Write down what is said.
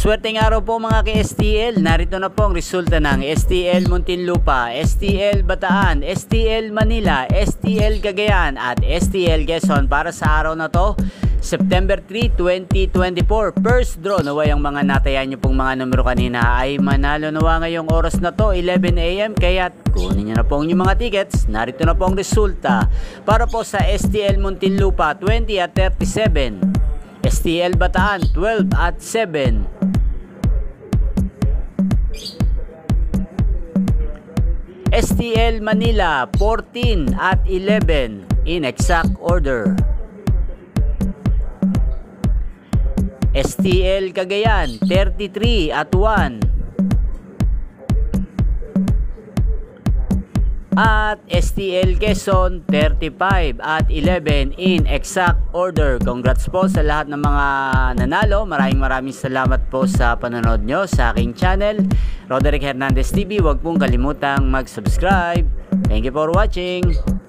Maswerteng araw po mga ka-STL. Narito na po ang resulta ng STL Muntinlupa, STL Bataan, STL Manila, STL Cagayan at STL Quezon para sa araw na to, September 3, 2024. First draw, naway ang mga natayan nyo pong mga numero kanina ay manalo nawa ngayong oras na to, 11 AM. Kaya kunin nyo na po ang inyong mga tickets. Narito na po ang resulta para po sa STL Muntinlupa, 20 at 37. STL Bataan, 12 at 7. STL Manila, 14 at 11 in exact order. STL Cagayan, 33 at 1. At STL Quezon, 35 at 11 in exact order. Congrats po sa lahat ng mga nanalo. Maraming salamat po sa panonood nyo sa aking channel, Roderick Hernandez TV. Huwag pong kalimutang mag-subscribe. Thank you for watching.